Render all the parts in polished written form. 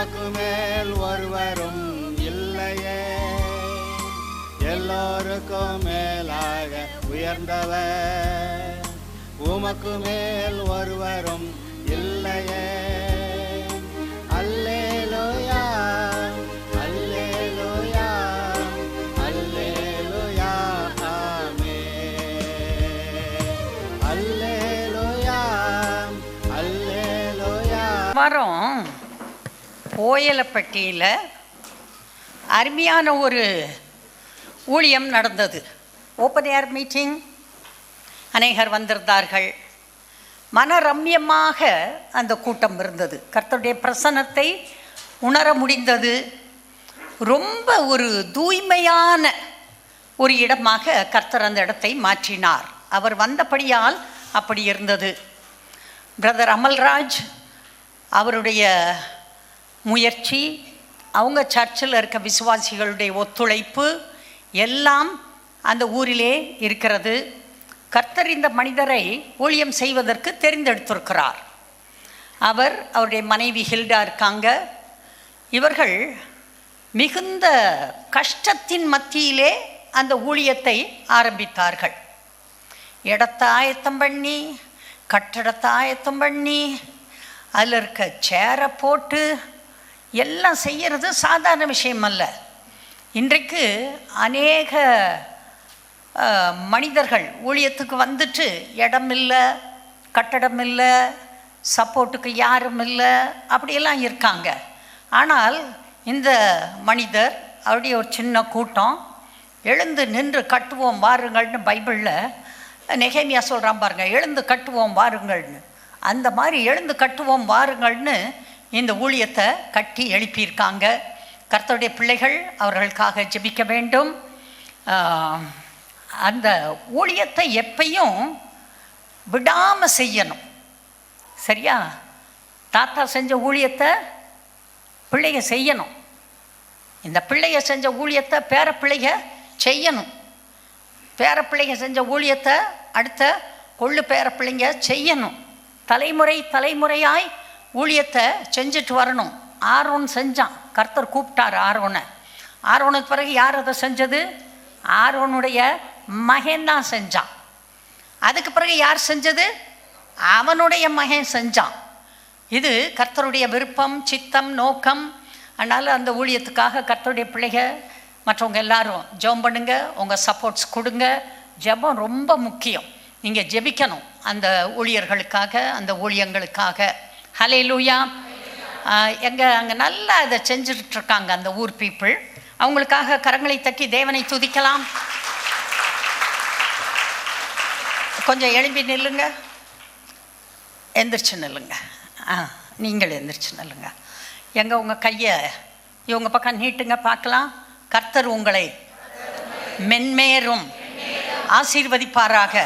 உமக்கு மேல் ஒருவரும் இல்லையே, எல்லோருக்கும் மேலாக உயர்ந்தவர், உமக்கு மேல் ஒருவரும் இல்லையே. அல்லேலூயா அல்லேலூயா அல்லேலூயா ஆமென். அல்லேலூயா அல்லேலூயா. வாரம் கோயிலப்பட்டியில் அருமையான ஒரு ஊழியம் நடந்தது. ஓப்பன் ஏர் மீட்டிங், அநேகர் வந்திருந்தார்கள். மனரம்யமாக அந்த கூட்டம் இருந்தது. கர்த்தருடைய பிரசன்னத்தை உணர முடிந்தது. ரொம்ப ஒரு தூய்மையான ஒரு இடமாக கர்த்தர் அந்த இடத்தை மாற்றினார். அவர் வந்தபடியால் அப்படி இருந்தது. பிரதர் அமல்ராஜ் அவருடைய முயற்சி, அவங்க சர்ச்சில் இருக்க விசுவாசிகளுடைய ஒத்துழைப்பு எல்லாம் அந்த ஊரிலே இருக்கிறது. கர்த்தர் இந்த மனிதரை ஊழியம் செய்வதற்கு தெரிந்தெடுத்திருக்கிறார். அவருடைய மனைவி ஹில்டா இருக்காங்க. இவர்கள் மிகுந்த கஷ்டத்தின் மத்தியிலே அந்த ஊழியத்தை ஆரம்பித்தார்கள். இடத்தை ஆயத்தம் பண்ணி, கட்டடத்தை ஆயத்தம் பண்ணி, அதில் இருக்க சேரை போட்டு எல்லாம் செய்கிறது சாதாரண விஷயம் அல்ல. இன்றைக்கு அநேக மனிதர்கள் ஊழியத்துக்கு வந்துட்டு இடம் இல்லை, கட்டடம் இல்லை, சப்போர்ட்டுக்கு யாரும் இல்லை, அப்படியெல்லாம் இருக்காங்க. ஆனால் இந்த மனிதர், அவருடைய ஒரு சின்ன கூட்டம் எழுந்து நின்று கட்டுவோம் வாருங்கள்னு பைபிளில் நெகேமியா சொல்கிறான் பாருங்க, எழுந்து கட்டுவோம் வாருங்கள்னு. அந்த மாதிரி எழுந்து கட்டுவோம் வாருங்கள்னு இந்த ஊழியத்தை கட்டி எழுப்பியிருக்காங்க. கர்த்தருடைய பிள்ளைகள் அவர்களுக்காக ஜெபிக்க வேண்டும். அந்த ஊழியத்தை எப்பையும் விடாமல் செய்யணும். சரியா? தாத்தா செஞ்ச ஊழியத்தை பிள்ளைங்க செய்யணும். இந்த பிள்ளைங்க செஞ்ச ஊழியத்தை பேர பிள்ளைங்க செய்யணும். பேர பிள்ளைங்க செஞ்ச ஊழியத்தை அடுத்த கொள்ளு பேர பிள்ளைங்க செய்யணும். தலைமுறை தலைமுறையாய் ஊழியத்தை செஞ்சுட்டு வரணும். ஆரோன் செஞ்சான். கர்த்தர் கூப்பிட்டார் ஆரோனை. ஆரோனுக்கு பிறகு யார் அதை செஞ்சது? ஆரோனுடைய மகன் தான் செஞ்சான். அதுக்கு பிறகு யார் செஞ்சது? அவனுடைய மகன் செஞ்சான். இது கர்த்தருடைய விருப்பம், சித்தம், நோக்கம். அதனால் அந்த ஊழியத்துக்காக கர்த்தருடைய பிள்ளைங்க மற்றவங்க எல்லாரும் ஜெபம் பண்ணுங்க, உங்கள் சப்போர்ட்ஸ் கொடுங்க. ஜெபம் ரொம்ப முக்கியம். நீங்கள் ஜெபிக்கணும் அந்த ஊழியர்களுக்காக, அந்த ஊழியங்களுக்காக. ஹல்லேலூயா. அங்கே நல்லா இதை செஞ்சுட்ருக்காங்க அந்த ஊர் பீப்புள். அவங்களுக்காக கரங்களை தட்டி தேவனை துதிக்கலாம். கொஞ்சம் எழும்பி நில்லுங்க, எந்திரிச்சு நில்லுங்க. நீங்கள் எந்திரிச்சு நில்லுங்க. எங்கே உங்கள் கையை இவங்க பக்கம் நீட்டுங்க பார்க்கலாம். கர்த்தர் உங்களை மென்மேலும் ஆசீர்வதிப்பாராக,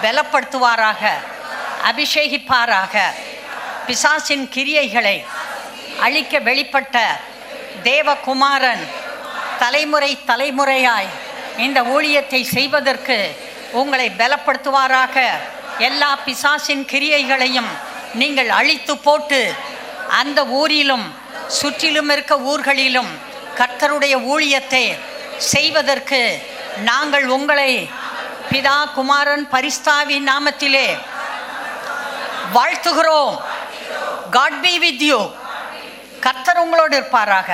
பலப்படுத்துவாராக, அபிஷேகிப்பாராக. பிசாசின் கிரியைகளை அழிக்க வெளிப்பட்ட தேவகுமாரன் தலைமுறை தலைமுறையாய் இந்த ஊழியத்தை செய்வதற்கு உங்களை பலப்படுத்துவாராக. எல்லா பிசாசின் கிரியைகளையும் நீங்கள் அழித்து போட்டு அந்த ஊரிலும் சுற்றிலும் இருக்க ஊர்களிலும் கர்த்தருடைய ஊழியத்தை செய்வதற்கு நாங்கள் உங்களை பிதா குமாரன் பரிசுத்தாவின் நாமத்திலே வாழ்த்துகிறோம். God be with you. கர்த்தர் உங்களோடு இருப்பாராக.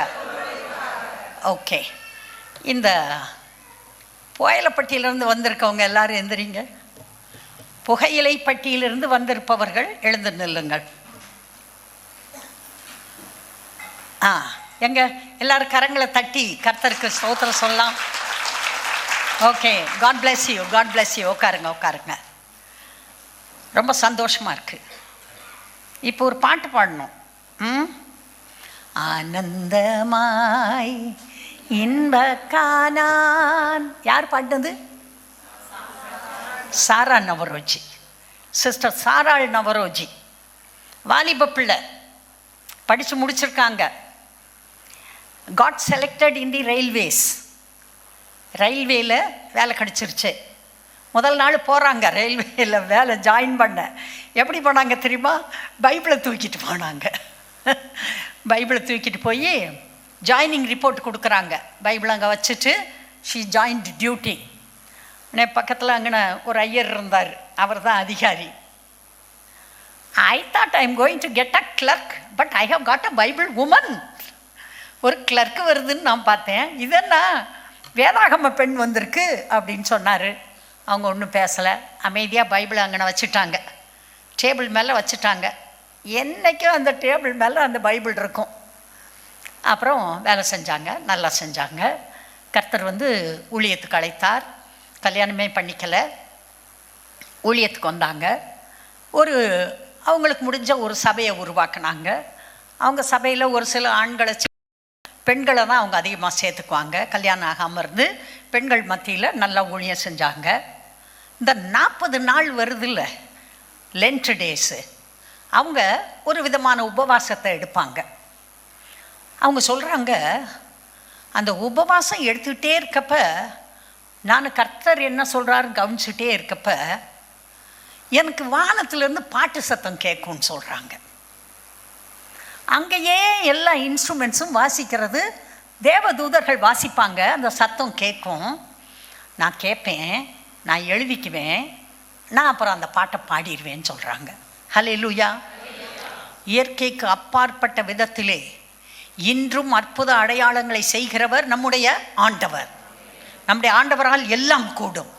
ஓகே, இந்த புகையிலைப்பட்டியிலிருந்து வந்திருக்கவங்க எல்லாரும் எந்திரிங்க. புகையிலைப்பட்டியிலிருந்து வந்திருப்பவர்கள் எழுந்து நில்லுங்கள். எங்க எல்லாரும் கரங்களை தட்டி கர்த்தருக்கு ஸ்தோத்திரம் சொல்லலாம். Okay, God bless you, God bless you. உட்காருங்க உட்காருங்க. ரொம்ப சந்தோஷமாக இருக்குது. இப்போ ஒரு பாட்டு பாடணும். ஆனந்தமாய் இன்ப கானான். யார் பாடினது? சாரா நவரோஜி, சிஸ்டர் சாராள் நவரோஜி. வாலிப பிள்ளை, படித்து முடிச்சிருக்காங்க. காட் செலக்டட் இன் தி ரயில்வேஸ். ரயில்வேயில் வேலை கிடச்சிருச்சு. முதல் நாள் போகிறாங்க ரயில்வேயில் வேலை ஜாயின் பண்ண. எப்படி போனாங்க தெரியுமா? பைபிளை தூக்கிட்டு போனாங்க. பைபிளை தூக்கிட்டு போய் ஜாயினிங் ரிப்போர்ட் கொடுக்குறாங்க. பைபிள் அங்கே வச்சுட்டு ஷீ ஜாயின்ட் டியூட்டி. பக்கத்தில் அங்கே ஒரு ஐயர் இருந்தார், அவர் தான் அதிகாரி. I thought I am going to get a clerk, but I have got a Bible woman. ஒரு கிளர்க்கு வருதுன்னு நான் பார்த்தேன், இதென்னா வேதாகம பெண் வந்திருக்கு அப்படின்னு சொன்னார். அவங்க ஒன்றும் பேசலை, அமைதியாக பைபிளை அங்கே வச்சுட்டாங்க, டேபிள் மேலே வச்சுட்டாங்க. என்றைக்கும் அந்த டேபிள் மேலே அந்த பைபிள் இருக்கும். அப்புறம் வேலை செஞ்சாங்க, நல்லா செஞ்சாங்க. கர்த்தர் ஊழியத்துக்கு அழைத்தார். கல்யாணமே பண்ணிக்கலை, ஊழியத்துக்கு வந்தாங்க. அவங்களுக்கு முடிஞ்ச ஒரு சபையை உருவாக்குனாங்க. அவங்க சபையில் ஒரு சில ஆண்களை பெண்களை தான் அவங்க அதிகமாக சேர்த்துக்குவாங்க. கல்யாணம் ஆகாமல் இருந்து பெண்கள் மத்தியில் நல்லா ஊழியம் செஞ்சாங்க. இந்த 40 நாள் வருதில்ல, லென்ட் டேஸு, அவங்க ஒரு விதமான உபவாசத்தை எடுப்பாங்க. அவங்க சொல்கிறாங்க, அந்த உபவாசம் எடுத்துக்கிட்டே இருக்கப்ப நான் கர்த்தர் என்ன சொல்கிறாருன்னு கவனிச்சுட்டே இருக்கப்ப எனக்கு வானத்திலேருந்து பாட்டு சத்தம் கேட்கும்னு சொல்கிறாங்க. அங்கேயே எல்லா இன்ஸ்ட்ருமெண்ட்ஸும் வாசிக்கிறது, தேவதூதர்கள் வாசிப்பாங்க, அந்த சத்தம் கேட்கும். நான் கேட்பேன், நான் எழுதிக்குவேன், நான் அப்புறம் அந்த பாட்டை பாடிடுவேன்னு சொல்கிறாங்க. ஹல்லேலூயா. இயற்கைக்கு அப்பாற்பட்ட விதத்திலே இன்றும் அற்புத அடையாளங்களை செய்கிறவர் நம்முடைய ஆண்டவர். நம்முடைய ஆண்டவரால் எல்லாம் கூடும்.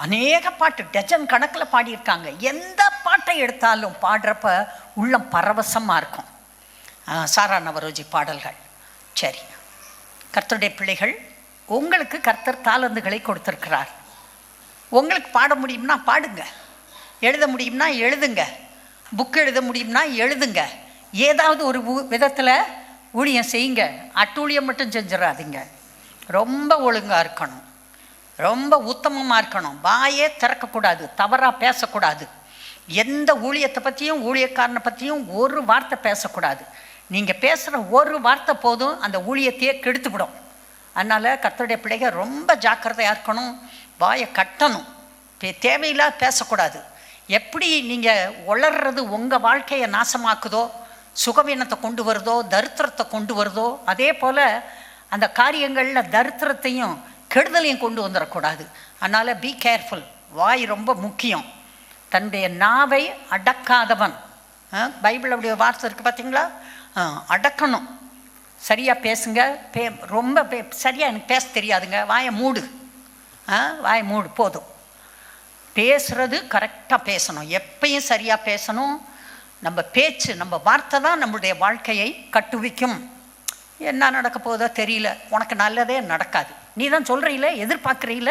அநேக பாட்டு டஜன் கணக்கில் பாடியிருக்காங்க. எந்த பாட்டை எடுத்தாலும் பாடுறப்ப உள்ளம் பரவசமாக இருக்கும். சாரா நவரோஜி பாடல்கள். சரி, கர்த்தருடைய பிள்ளைகள், உங்களுக்கு கர்த்தர் தாளந்துகளை கொடுத்துருக்கிறார். உங்களுக்கு பாட முடியும்னா பாடுங்க, எழுத முடியும்னா எழுதுங்க, புக் எழுத முடியும்னா எழுதுங்க, ஏதாவது ஒரு விதத்தில் ஊழியம் செய்யுங்க. அட்டூழியம் மட்டும் செஞ்சிடாதீங்க. ரொம்ப ஒழுங்காக இருக்கணும், ரொம்ப உத்தமமாக இருக்கணும், வாயே திறக்கக்கூடாது, தவறாக பேசக்கூடாது, எந்த ஊழியத்தை பற்றியும் ஊழியக்காரனை பற்றியும் ஒரு வார்த்தை பேசக்கூடாது. நீங்கள் பேசுகிற ஒரு வார்த்தை போதும் அந்த ஊழியத்தையே கெடுத்துவிடும். அதனால் கர்த்தருடைய பிள்ளைகள் ரொம்ப ஜாக்கிரதையாக இருக்கணும், வாயை கட்டணும், தேவையில்லாத பேசக்கூடாது. எப்படி நீங்கள் உளர்றது உங்கள் வாழ்க்கையை நாசமாக்குதோ, சுகவீனத்தை கொண்டு வருதோ, தரித்திரத்தை கொண்டு வருதோ, அதே போல் அந்த காரியங்களில் தரித்திரத்தையும் கெடுதலையும் கொண்டு வந்துடக்கூடாது. அதனால் பி கேர்ஃபுல். வாய் ரொம்ப முக்கியம். தன்னுடைய நாவை அடக்காதவன், பைபிள் அப்படிய வார்த்தை இருக்குது பார்த்தீங்களா, அடக்கணும். சரியாக பேசுங்க. ரொம்ப சரியாக எனக்கு பேச தெரியாதுங்க, வாயை மூடு, வாயை மூடு போதும். பேசுகிறது கரெக்டாக பேசணும், எப்பயும் சரியாக பேசணும். நம்ம பேச்சு, நம்ம வார்த்தை தான் நம்மளுடைய வாழ்க்கையை கட்டுவிக்கும். என்ன நடக்க போதோ தெரியல, உனக்கு நல்லதே நடக்காது. நீ தான் சொல்கிறீல, எதிர்பார்க்குறீல,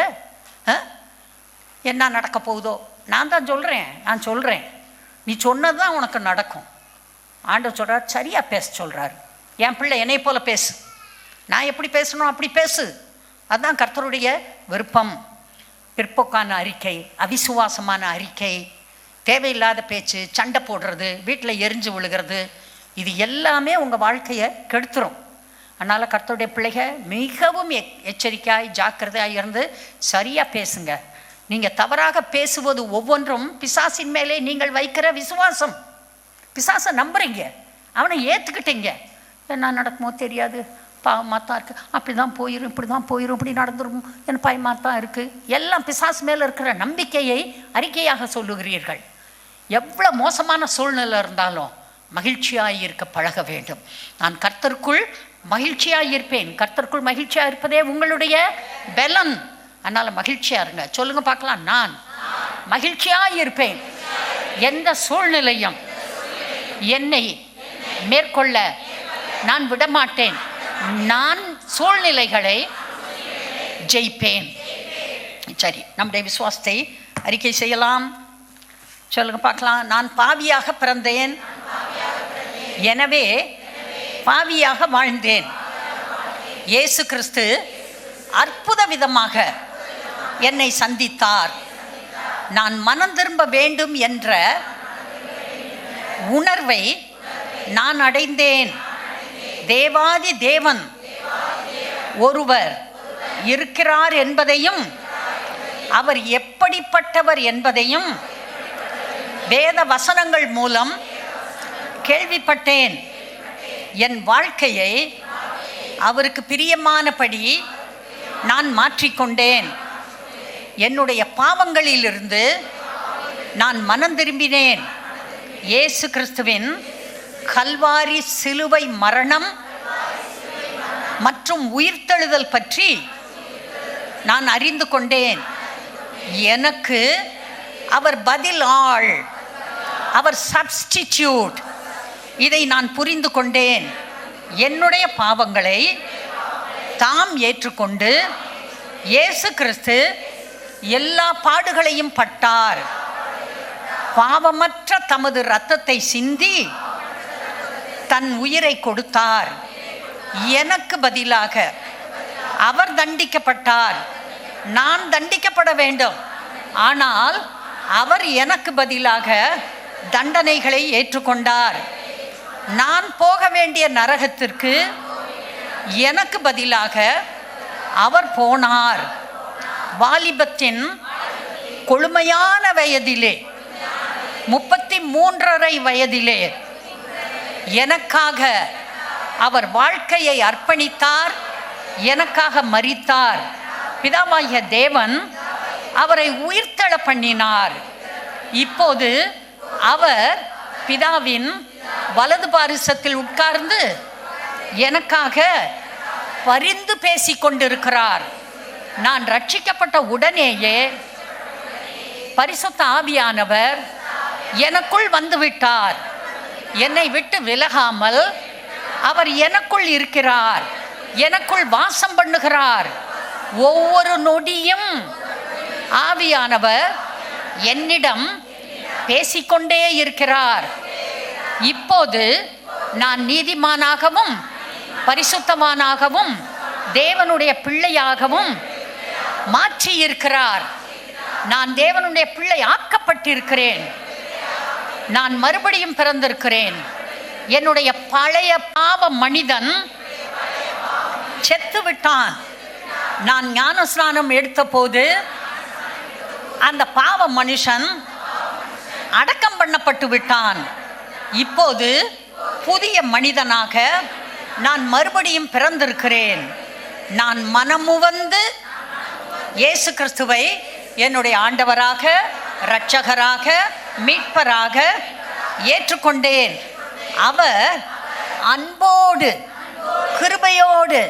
என்ன நடக்க போகுதோ. நான் தான் சொல்கிறேன், நான் சொல்கிறேன், நீ சொன்னது தான் உனக்கு நடக்கும். ஆண்டவர் சொல்கிறார், சரியாக பேச சொல்கிறாரு. என் பிள்ளை என்னை போல் பேசு, நான் எப்படி பேசணும் அப்படி பேசு. அதுதான் கர்த்தருடைய விருப்பம். பிற்போக்கான அறிக்கை, அவிசுவாசமான அறிக்கை, தேவையில்லாத பேச்சு, சண்டை போடுறது, வீட்டில் எரிஞ்சு விழுகிறது, இது எல்லாமே உங்கள் வாழ்க்கையை கெடுத்துரும். அதனால் கர்த்தருடைய பிள்ளைகள் மிகவும் எச்சரிக்கையாய் ஜாக்கிரதையாக இருந்து சரியாக பேசுங்க. நீங்கள் தவறாக பேசுவது ஒவ்வொன்றும் பிசாசின் மேலே நீங்கள் வைக்கிற விசுவாசம். பிசாசை நம்புறீங்க, அவனை ஏற்றுக்கிட்டீங்க. என்ன நடக்குமோ தெரியாது, பாவமாக தான் இருக்குது, அப்படி தான் போயிடும், இப்படி தான் போயிடும், இப்படி நடந்துடும், என் பயமாக தான் இருக்குது. எல்லாம் பிசாசு மேலே இருக்கிற நம்பிக்கையை அறிக்கையாக சொல்லுகிறீர்கள். எவ்வளோ மோசமான சூழ்நிலை இருந்தாலும் மகிழ்ச்சியாக இருக்க பழக வேண்டும். நான் கர்த்தருக்குள் மகிழ்ச்சியாக இருப்பேன். கர்த்தருக்குள் மகிழ்ச்சியாக இருப்பதே உங்களுடைய பலன். அதனால் மகிழ்ச்சியாக இருங்க. சொல்லுங்கள் பார்க்கலாம், நான் மகிழ்ச்சியாக இருப்பேன். எந்த சூழ்நிலையும் என்னை மேற்கொள்ள நான் விடமாட்டேன். நான் சூழ்நிலைகளை ஜெயிப்பேன். சரி, நம்முடைய விசுவாசத்தை அறிக்கை செய்யலாம். சொல்லுங்க பார்க்கலாம். நான் பாவியாக பிறந்தேன், எனவே பாவியாக வாழ்ந்தேன். இயேசு கிறிஸ்து அற்புத விதமாக என்னை சந்தித்தார். நான் மனம் திரும்ப வேண்டும் என்ற உணர்வை நான் அடைந்தேன். தேவாதி தேவன் ஒருவர் இருக்கிறார் என்பதையும் அவர் எப்படிப்பட்டவர் என்பதையும் வேத வசனங்கள் மூலம் கேள்விப்பட்டேன். என் வாழ்க்கையை அவருக்கு பிரியமானபடி நான் மாற்றிக்கொண்டேன். என்னுடைய பாவங்களிலிருந்து நான் மனம் திரும்பினேன். இயேசு கிறிஸ்துவின் கல்வாரி சிலுவை மரணம் மற்றும் உயிர்த்தெழுதல் பற்றி நான் அறிந்து கொண்டேன். எனக்கு அவர் பதில் ஆள், அவர் சப்ஸ்டிடியூட். இதை நான் புரிந்து கொண்டேன். என்னுடைய பாவங்களை தாம் ஏற்றுக்கொண்டு இயேசு கிறிஸ்து எல்லா பாடுகளையும் பட்டார். பாவமற்ற தமது இரத்தத்தை சிந்தி தன் உயிரை கொடுத்தார். எனக்கு பதிலாக அவர் தண்டிக்கப்பட்டார். நான் தண்டிக்கப்பட வேண்டும். ஆனால் அவர் எனக்கு பதிலாக தண்டனைகளை ஏற்றுக்கொண்டார். நான் போக வேண்டிய நரகத்திற்கு எனக்கு பதிலாக அவர் போனார். வாலிபத்தின் கொழுமையான வயதிலே, 33.5 வயதிலே எனக்காக அவர் வாழ்க்கையை அர்ப்பணித்தார். எனக்காக மரித்தார். பிதாவாகிய தேவன் அவரை உயிர்த்தெழ பண்ணினார். இப்போது அவர் பிதாவின் வலது பாரிசத்தில் உட்கார்ந்து எனக்காக பரிந்து பேசிக்கொண்டிருக்கிறார். நான் ரட்சிக்கப்பட்ட உடனேயே பரிசுத்த ஆவியானவர் எனக்குள் வந்துவிட்டார். என்னை விட்டு விலகாமல் அவர் எனக்குள் இருக்கிறார். எனக்குள் வாசம் பண்ணுகிறார். ஒவ்வொரு நொடியும் ஆவியானவர் என்னிடம் பேசிக்கொண்டே இருக்கிறார். இப்போது நான் நீதிமானாகவும் பரிசுத்தமானாகவும் தேவனுடைய பிள்ளையாகவும் மாற்றி இருக்கிறார். நான் தேவனுடைய பிள்ளை ஆக்கப்பட்டிருக்கிறேன். நான் மறுபடியும் பிறந்திருக்கிறேன். என்னுடைய பழைய பாவ மனிதன் செத்து விட்டான். நான் ஞானஸ்நானம் எடுத்த போது அந்த பாவ மனுஷன் அடக்கம் பண்ணப்பட்டு விட்டான். இப்போது புதிய மனிதனாக நான் மறுபடியும் பிறந்திருக்கிறேன். நான் மனமுவந்து இயேசு கிறிஸ்துவை என்னுடைய ஆண்டவராக, இரட்சகராக, மீட்பராக ஏற்றுக்கொண்டேன். அவர் அன்போடு, கிருபையோடு,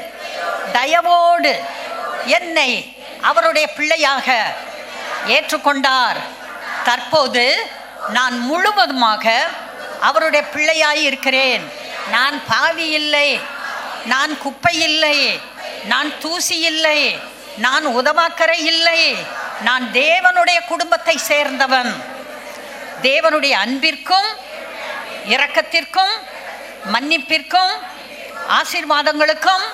தயவோடு என்னை அவருடைய பிள்ளையாக ஏற்றுக்கொண்டார். தற்போது நான் முழுவதுமாக அவருடைய பிள்ளையாய் இருக்கிறேன். நான் பாவி இல்லை, நான் குப்பை இல்லை, நான் தூசி இல்லை, நான் உதவாக்கரை இல்லை. நான் தேவனுடைய குடும்பத்தை சேர்ந்தவன். தேவனுடைய அன்பிற்கும் இரக்கத்திற்கும் மன்னிப்பிற்கும் ஆசீர்வாதங்களுக்கும்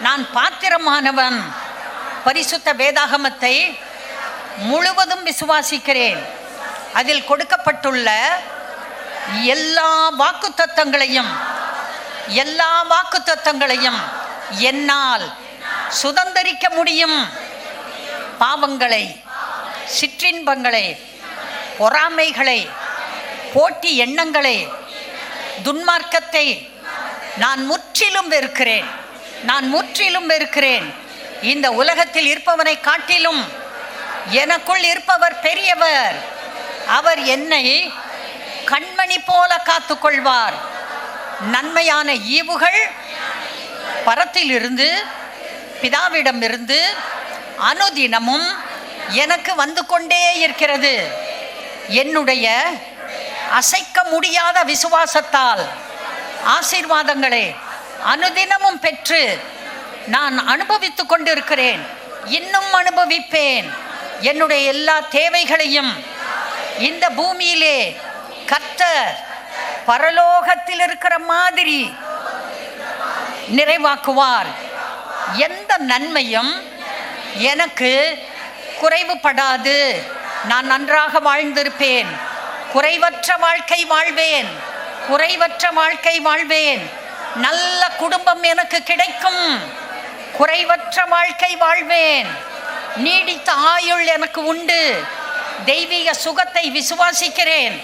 நான் பாத்திரமானவன். பரிசுத்த வேதாகமத்தை முழுவதும் விசுவாசிக்கிறேன். அதில் கொடுக்கப்பட்டுள்ள எல்லா வாக்குத்தத்தங்களையும் என்னால் சுதந்தரிக்க முடியும். பாவங்களை, சிற்றின்பங்களை, பொறாமைகளை, போட்டி எண்ணங்களை, துன்மார்க்கத்தை நான் முற்றிலும் வெறுக்கிறேன். இந்த உலகத்தில் இருப்பவனை காட்டிலும் எனக்குள் இருப்பவர் பெரியவர். அவர் என்னை கண்மணி போல காத்துக்கொள்வார். நன்மையான ஈவுகள் பரத்திலிருந்து, பிதாவிடமிருந்து அனுதினமும் எனக்கு வந்து கொண்டே இருக்கிறது. என்னுடைய அசைக்க முடியாத விசுவாசத்தால் ஆசீர்வாதங்களை அனுதினமும் பெற்று நான் அனுபவித்து கொண்டிருக்கிறேன். இன்னும் அனுபவிப்பேன். என்னுடைய எல்லா தேவைகளையும் இந்த பூமியிலே கர்த்தர் பரலோகத்தில் இருக்கிற மாதிரி நிறைவாக்குவார். எந்த நன்மையும் எனக்கு குறைவுபடாது. நான் நன்றாக வாழ்ந்திருப்பேன். குறைவற்ற வாழ்க்கை வாழ்வேன். நல்ல குடும்பம் எனக்கு கிடைக்கும். குறைவற்ற வாழ்க்கை வாழ்வேன். நீடித்த ஆயுள் எனக்கு உண்டு. தெய்வீக சுகத்தை விசுவாசிக்கிறேன்.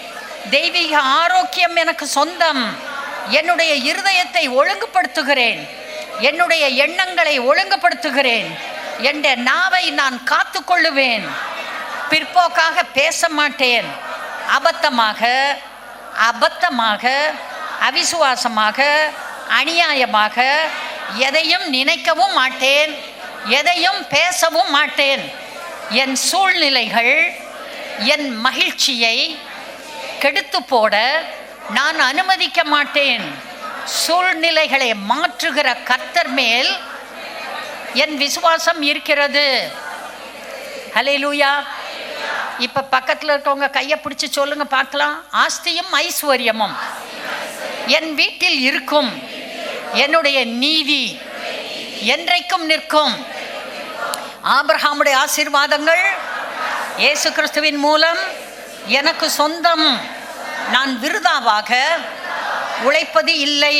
தெய்வீக ஆரோக்கியம் எனக்கு சொந்தம். என்னுடைய இருதயத்தை ஒழுங்குபடுத்துகிறேன். என்னுடைய எண்ணங்களை ஒழுங்குபடுத்துகிறேன். என் நாவை நான் காத்து கொள்ளுவேன். பிற்போக்காக பேச மாட்டேன். அபத்தமாக அவிசுவாசமாக அநியாயமாக எதையும் நினைக்கவும் மாட்டேன். எதையும் பேசவும் மாட்டேன். என் சூழ்நிலைகள் என் மகிழ்ச்சியை கெடுத்து போட நான் அனுமதிக்க மாட்டேன். சூழ்நிலைகளை மாற்றுகிற கர்த்தர் மேல் என் விசுவாசம் இருக்கிறது. ஹல்லேலூயா. இப்ப பக்கத்தில் இருக்கவங்க கையை பிடிச்சு சொல்லுங்க பார்க்கலாம். ஆஸ்தியும் ஐஸ்வர்யமும் என் வீட்டில் இருக்கும். என்னுடைய நீதி என்றைக்கும் நிற்கும். ஆபிரகாமுடைய ஆசீர்வாதங்கள் இயேசு கிறிஸ்துவின் மூலம் எனக்கு சொந்தம். நான் விருதாவாக உழைப்பது இல்லை.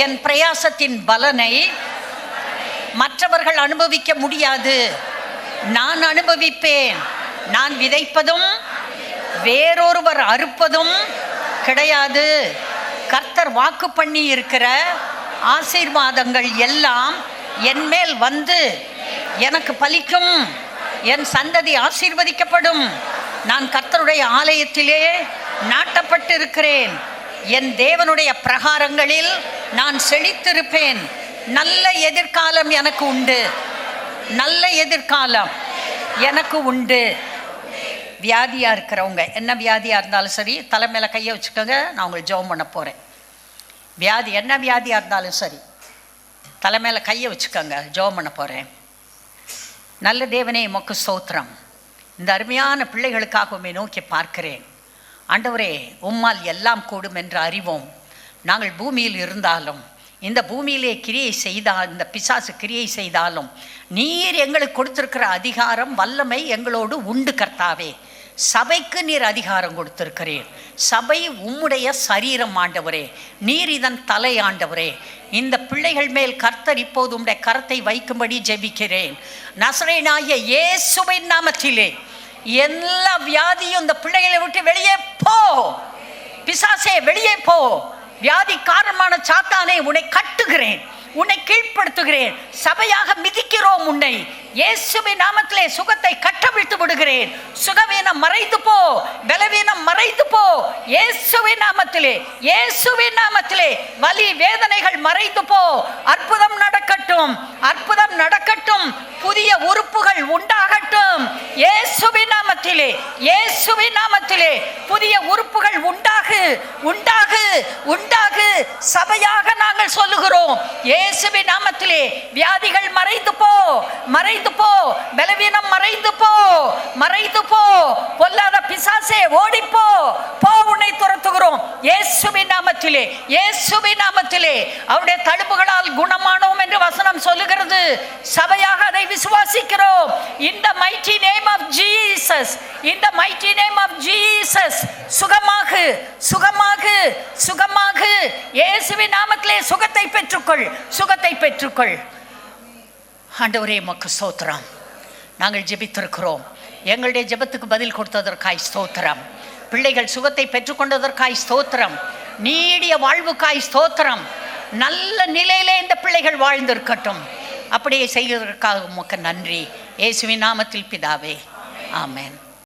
என் பிரயாசத்தின் பலனை மற்றவர்கள் அனுபவிக்க முடியாது. நான் அனுபவிப்பேன். நான் விதைப்பதும் வேறொருவர் அறுப்பதும் கிடையாது. கர்த்தர் வாக்கு பண்ணி இருக்கிற ஆசீர்வாதங்கள் எல்லாம் என் மேல் வந்து எனக்கு பலிக்கும். என் சந்ததி ஆசீர்வதிக்கப்படும். நான் கர்த்தருடைய ஆலயத்திலே நாட்டப்பட்டிருக்கிறேன். என் தேவனுடைய பிரகாரங்களில் நான் செழித்திருப்பேன். நல்ல எதிர்காலம் எனக்கு உண்டு. நல்ல எதிர்காலம் எனக்கு உண்டு. வியாதியாக இருக்கிறவங்க, என்ன வியாதியாக இருந்தாலும் சரி, தலை மேலே கையை வச்சுக்கோங்க. நான் உங்களுக்கு ஜெபம் பண்ண போகிறேன். வியாதி என்ன வியாதியாக இருந்தாலும் சரி, தலை மேலே கையை வச்சுக்கோங்க. ஜெபம் பண்ண போகிறேன். நல்ல தேவனே, உமக்கு ஸ்தோத்திரம். இந்த அருமையான பிள்ளைகளுக்காக உம்மை நோக்கி பார்க்கிறேன். ஆண்டவரே, உம்மால் எல்லாம் கூடும் என்று அறிவோம். நாங்கள் பூமியில் இருந்தாலும், இந்த பூமியிலே கிரியை செய்தால், இந்த பிசாசு கிரியை செய்தாலும், நீர் எங்களுக்கு கொடுத்திருக்கிற அதிகாரம் வல்லமை எங்களோடு உண்டு கர்த்தாவே. சபைக்கு நீர் அதிகாரம் கொடுத்திருக்கிறீர். சபை உம்முடைய சரீரம் ஆண்டவரே. நீர் இதன் தலை ஆண்டவரே. இந்த பிள்ளைகள் மேல் கர்த்தர் இப்போது உம்முடைய கரத்தை வைக்கும்படி ஜெபிக்கிறேன். நசரேயனாகிய இயேசுவின் நாமத்திலே எல்லா வியாதியும் இந்த பிள்ளைகளை விட்டு வெளியே போ. பிசாசே வெளியே போ. வியாதி காரணமான சாத்தானே, உன்னை கட்டுகிறேன், உன்னை கீழ்ப்படுத்துகிறேன். சபையாக மிதிக்கிறோம் உன்னை. இயேசுவின் நாமத்திலே சுகத்தை கட்டவிழ்த்து விடுகிறேன். சுகவீனம் மறைந்து போ, பலவீனம் மறைந்து போ. இயேசுவின் நாமத்திலே, இயேசுவின் நாமத்திலே வலி வேதனைகள் மறைந்து போ. அற்புதம் நடக்கட்டும், அற்புதம் நடக்கட்டும். புதிய உறுப்புகள் உண்டாகட்டும். இயேசுவின் நாமத்திலே, இயேசுவின் நாமத்திலே புதிய உறுப்புகள் உண்டாகு, உண்டாகு, உண்டாகு. சபையாக நாங்கள் சொல்லுகிறோம். இயேசுவின் நாமத்திலே வியாதிகள் மறைந்து போ, மறைந்து போ. பலவீனம் மறைந்து போ, மறைந்து போ. பொல்லாத பிசாசே ஓடிப்போ, போ. உன்னை துரத்துகிறோம் இயேசுவின் நாமத்திலே, இயேசுவின் நாமத்திலே. அவருடைய தழும்புகளால் குணமானோம் என்று வசனம் சொல்லுகிறது. சபையாக அதை விசுவாசிக்கிறோம். In the mighty name of Jesus, in the mighty name of Jesus. சுகமாகு, சுகமாகு, சுகமாகு. இயேசுவின் நாமத்திலே சுகத்தை பெற்றுக்கொள், சுகத்தை பெற்றுக்கொள். ஆண்டவரே, உமக்கு ஸ்தோத்திரம். நாங்கள் ஜெபித்திருக்கிறோம். எங்களுடைய ஜெபத்துக்கு பதில் கொடுத்ததற்காய் ஸ்தோத்திரம். பிள்ளைகள் சுகத்தை பெற்றுக்கொண்டதற்காய் ஸ்தோத்திரம். நீடிய வாழ்வுக்காய் ஸ்தோத்திரம். நல்ல நிலையிலே இந்த பிள்ளைகள் வாழ்ந்திருக்கட்டும். அப்படியே செய்வதற்காக உமக்கு நன்றி. இயேசுவின் நாமத்தில் பிதாவே, ஆமென்.